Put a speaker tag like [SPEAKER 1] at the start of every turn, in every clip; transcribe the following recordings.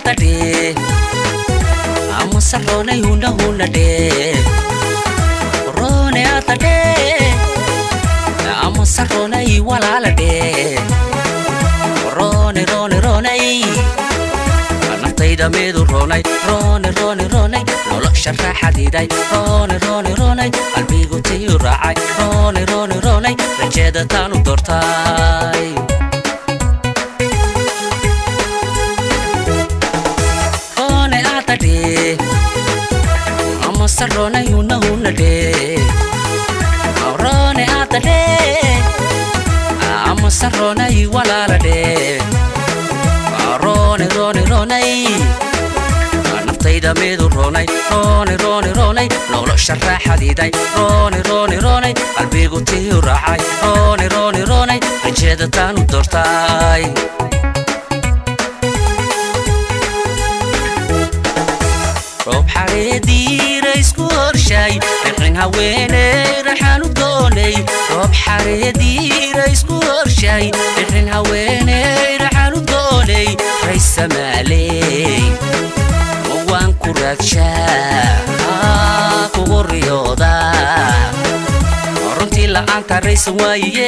[SPEAKER 1] atade Amo sarone huna huna de Rone atade Amo sarone iwalala de Rone rone rone naftayda meedu ronay rone rone rone nolosha raaxadiiday rone rone rone qalbigu tii raacay rone rone rone rajada taanu doortay rone atade amo sarone huna huna de rone atade amo sarone iwalala de rone rone rone naftayda meedu ronay rone rone rone nolosha raaxadiiday rone rone rone qalbigu tii raacay rone rone rone rajada taanu doortay roob xareediira isku horshay rixin haweeney raxaanu doonay roob xareediira isku horshay rixin haweeney raxaanu doonay raysa maaley waan ku raadshaa kugu riyooda runtii la'aanta raysa waayey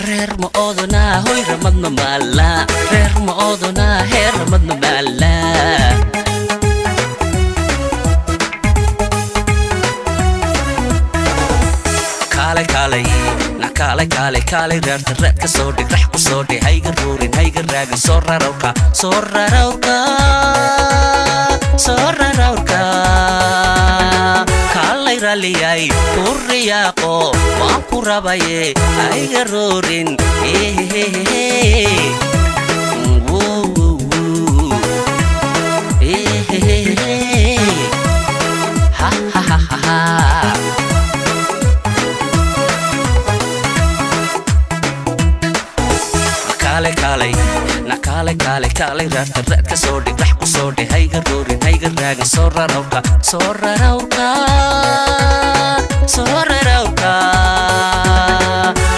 [SPEAKER 1] reer ma oodana hoy ramadna maala reer ma oodana heer ramadna maala kaalay kaalay nakaalay kaalay kaalay reerta reed ka soo dhig rax ku soo dhig hayga ruurin hayga raagin soo rarawka soo rarawka soo rarawka kaalay raliyay kuriyaaqo waan ku rabaye hayga ruurin ha ha ha ha nakaalay kaalay kaalay reerta reed ka soo dhig rax ku soo dhig hayga ruurin hayga raagin soo rarawka soo rarawka soo rarawka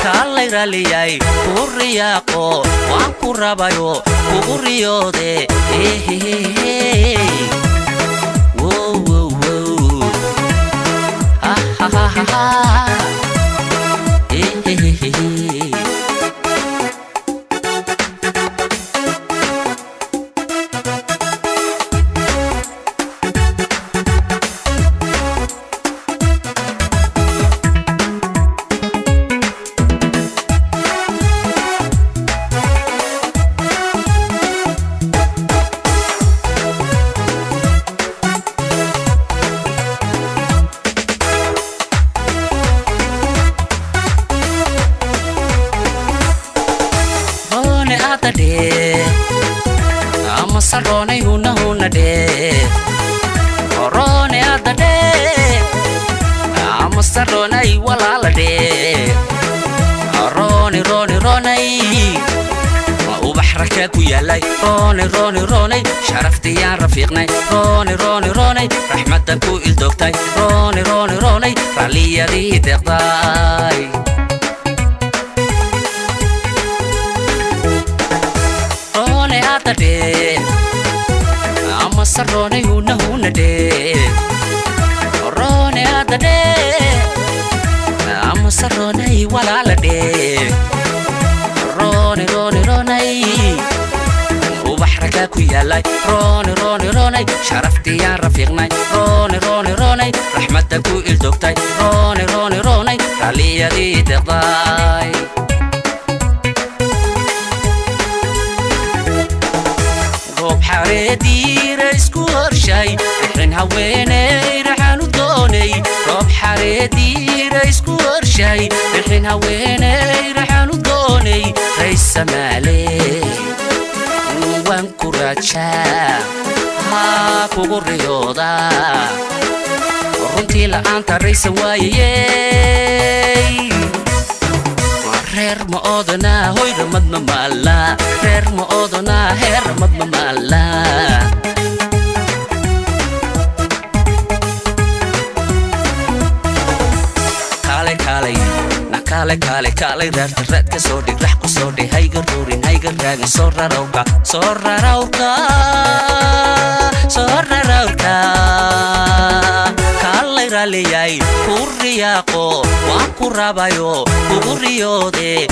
[SPEAKER 1] kaalay raliyay kuriyaaqo waan ku rabayo kugu riyoode ha ha ha ha Amo sarone huna huna de rone atade amo sarone iwalala de rone rone rone وبحرك ku yaalay rone rone rone sharafti yaan rafiiqnay rone rone rone raxmadan ku ildoogtay rone rone rone raliyadii deeqday atade amo sarone huna huna de rone atade amo sarone iwalala de rone rone rone وبحرك ku yaalay rone rone rone sharafti yaan rafiiqnay rone rone rone raxmadan ku ildoogtay rone rone rone raliyadii deeqday xareediira isku horshay rixin haweeney raxaanu doonay roob xareediira isku horshay rixin haweeney raxaanu doonay raysa maaley waan ku raadshaa kugu riyooda runtii la'aanta raysa waayey reer ma oodana hoy ramadna maala reer ma oodana heer ramadna maala kaalay kaalay kaalay raad ka soo dhig rax ku soo dhig hayga ruurin hayga raagin soo rarowka kaalay raaliyay ku riyaaqo waan ku rabayo kugu riyoode